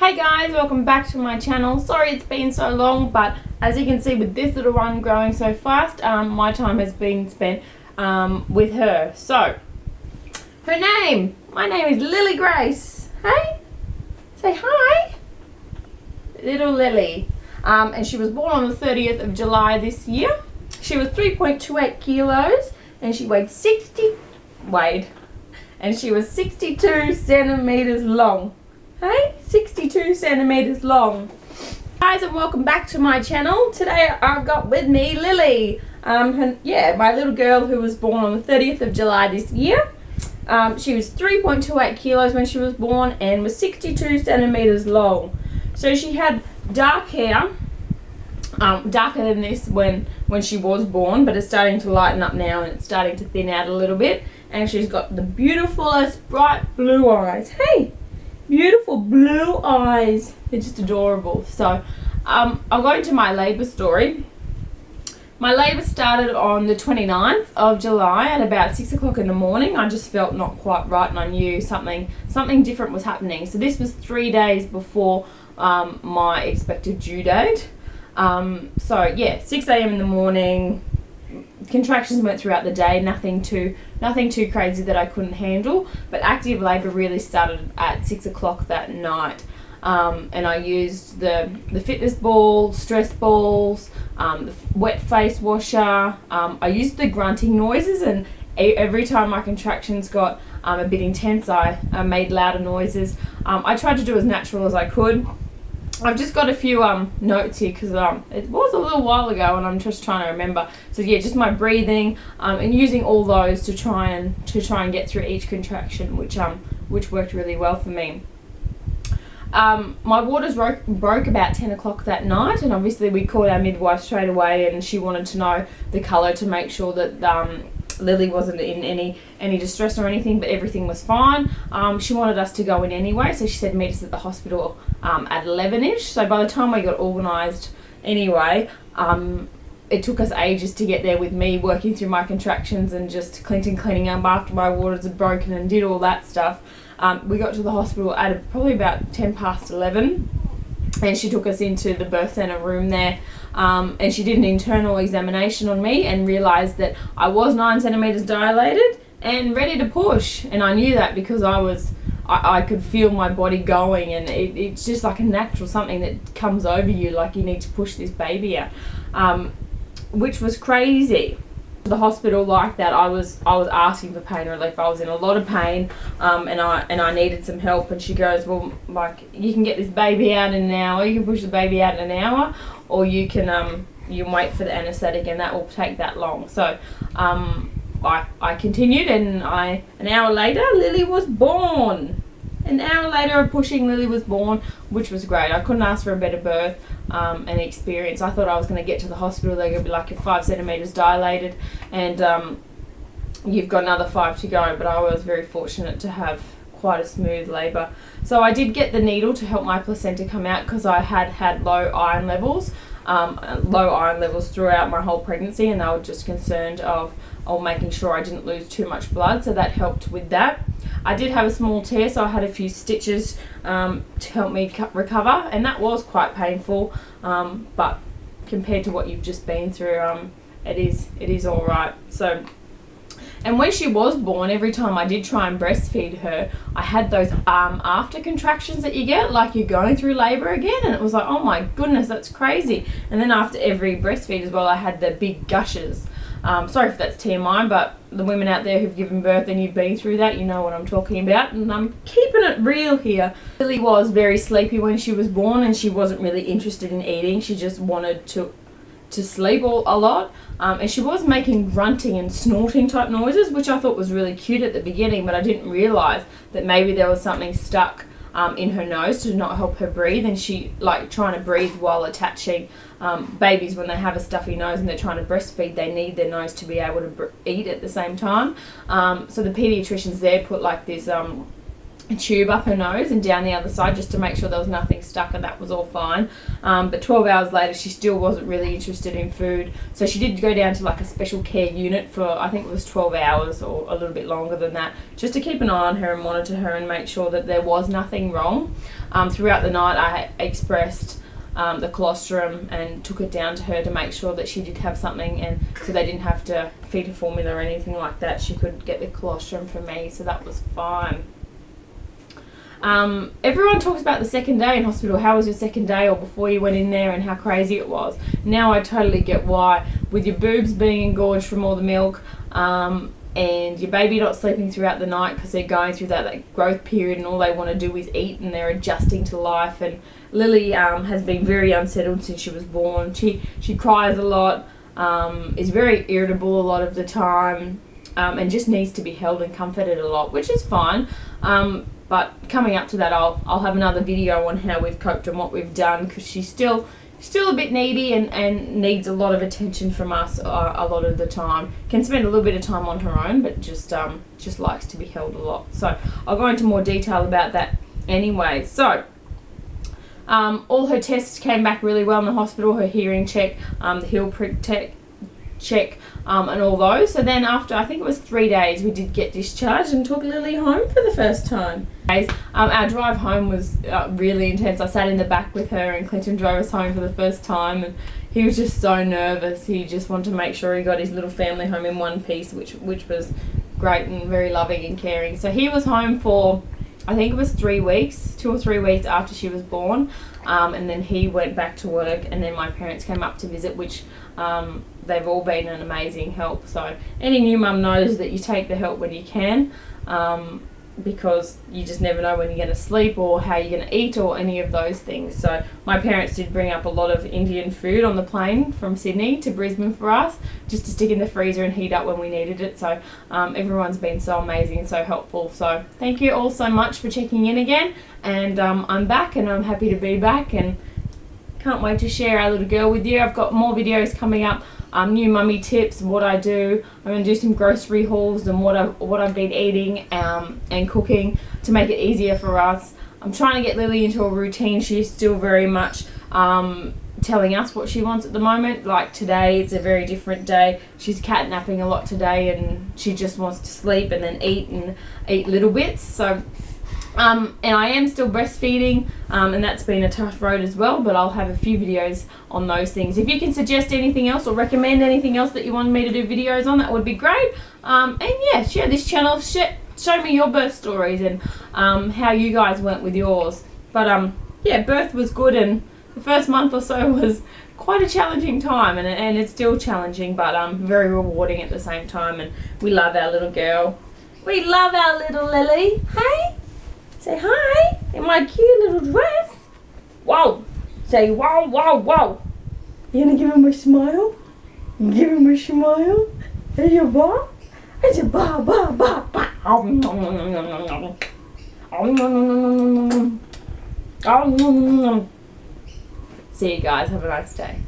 Hey guys, welcome back to my channel. Sorry it's been so long, but as you can see with this little one growing so fast, my time has been spent with her. So, her name, my name is Lily Grace. Hey, say hi. Little Lily. And she was born on the 30th of July this year. She was 3.28 kilos and she weighed and she was 62 centimeters long. Hey, 62 centimeters long. Guys, and welcome back to my channel. Today I've got with me Lily. My little girl who was born on the 30th of July this year. She was 3.28 kilos when she was born and was 62 centimeters long. So she had dark hair, darker than this when she was born, but it's starting to lighten up now and it's starting to thin out a little bit. And she's got the beautifulest bright blue eyes. Hey! Beautiful blue eyes. They're just adorable. So I'll go into my labour story. My labour started on the 29th of July at about 6 o'clock in the morning. I just felt not quite right and I knew something different was happening. So this was 3 days before my expected due date. 6 a.m. in the morning. Contractions went throughout the day, nothing too crazy that I couldn't handle, but active labour really started at 6 o'clock that night. And I used the fitness ball, stress balls, the wet face washer. I used the grunting noises, and every time my contractions got a bit intense, I made louder noises. I tried to do as natural as I could. I've just got a few notes here because it was a little while ago and I'm just trying to remember. So yeah, just my breathing and using all those to try and get through each contraction, which worked really well for me. My waters broke about 10 o'clock that night, and obviously we called our midwife straight away, and she wanted to know the colour to make sure that Lily wasn't in any distress or anything, but everything was fine. She wanted us to go in anyway, so she said meet us at the hospital at 11ish. So by the time we got organised anyway, it took us ages to get there with me working through my contractions and just cleaning up after my waters had broken and did all that stuff. We got to the hospital at probably about 10 past 11. And she took us into the birth centre room there, and she did an internal examination on me and realised that I was 9 centimetres dilated and ready to push. And I knew that because I could feel my body going, and it's just like a natural something that comes over you, like you need to push this baby out, which was crazy. The hospital like that, I was asking for pain relief. I was in a lot of pain, and I needed some help. And she goes, well, like, you can get this baby out in an hour, you can push the baby out in an hour, or you can wait for the anaesthetic, and that will take that long. So I continued, and an hour later Lily was born. An hour later of pushing, Lily was born, which was great. I couldn't ask for a better birth and experience. I thought I was going to get to the hospital, they're going to be like, you're 5 centimetres dilated and you've got another 5 to go, but I was very fortunate to have quite a smooth labour. So I did get the needle to help my placenta come out because I had low iron levels throughout my whole pregnancy, and they were just concerned of making sure I didn't lose too much blood, so that helped with that. I did have a small tear, so I had a few stitches to help me recover, and that was quite painful, but compared to what you've just been through, it is all right. So, and when she was born, every time I did try and breastfeed her, I had those after contractions that you get, like you're going through labour again, and it was like, oh my goodness, that's crazy. And then after every breastfeed as well, I had the big gushes. Sorry if that's TMI, but the women out there who've given birth and you've been through that, you know what I'm talking about, and I'm keeping it real here. Lily was very sleepy when she was born, and she wasn't really interested in eating. She just wanted to sleep a lot, and she was making grunting and snorting type noises, which I thought was really cute at the beginning, but I didn't realise that maybe there was something stuck in her nose to not help her breathe, and she like trying to breathe while attaching. Babies, when they have a stuffy nose and they're trying to breastfeed, they need their nose to be able to eat at the same time. So the paediatricians there put like this a tube up her nose and down the other side just to make sure there was nothing stuck, and that was all fine. But 12 hours later she still wasn't really interested in food, so she did go down to like a special care unit for, I think it was 12 hours or a little bit longer than that, just to keep an eye on her and monitor her and make sure that there was nothing wrong. Throughout the night I expressed the colostrum and took it down to her to make sure that she did have something, and so they didn't have to feed her formula or anything like that. She could get the colostrum from me, so that was fine. Everyone talks about the second day in hospital. How was your second day, or before you went in there, and how crazy it was. Now I totally get why. With your boobs being engorged from all the milk, and your baby not sleeping throughout the night because they're going through that growth period and all they want to do is eat and they're adjusting to life. And Lily has been very unsettled since she was born. She cries a lot, is very irritable a lot of the time, and just needs to be held and comforted a lot, which is fine. But coming up to that, I'll have another video on how we've coped and what we've done, because she's still a bit needy and needs a lot of attention from us a lot of the time. Can spend a little bit of time on her own, but just likes to be held a lot. So I'll go into more detail about that anyway. So all her tests came back really well in the hospital, her hearing check, the heel prick check, and all those. So then after, I think it was 3 days, we did get discharged and took Lily home for the first time. Our drive home was really intense. I sat in the back with her and Clinton drove us home for the first time, and he was just so nervous. He just wanted to make sure he got his little family home in one piece, which was great and very loving and caring. So he was home for, I think it was 3 weeks, 2 or 3 weeks after she was born, and then he went back to work, and then my parents came up to visit, which they've all been an amazing help. So any new mum knows that you take the help when you can, because you just never know when you're going to sleep or how you're going to eat or any of those things. So my parents did bring up a lot of Indian food on the plane from Sydney to Brisbane for us, just to stick in the freezer and heat up when we needed it. So everyone's been so amazing and so helpful. So thank you all so much for checking in again, and I'm back and I'm happy to be back and can't wait to share our little girl with you. I've got more videos coming up, new mummy tips, what I do. I'm going to do some grocery hauls and what I've been eating and cooking to make it easier for us. I'm trying to get Lily into a routine. She's still very much telling us what she wants at the moment. Like today, it's a very different day. She's catnapping a lot today, and she just wants to sleep and then eat little bits. So and I am still breastfeeding, and that's been a tough road as well, but I'll have a few videos on those things. If you can suggest anything else or recommend anything else that you want me to do videos on, that would be great. And yeah, share this channel, show me your birth stories and how you guys went with yours. But yeah, birth was good, and the first month or so was quite a challenging time, and it's still challenging, but very rewarding at the same time. And we love our little girl. We love our little Lily. Hey? Say hi in my cute little dress. Wow. Say wow, wow, wow. You gonna give him a smile? Give him a smile. There's your ba. There's your ba, ba, ba, ba. See you guys. Have a nice day.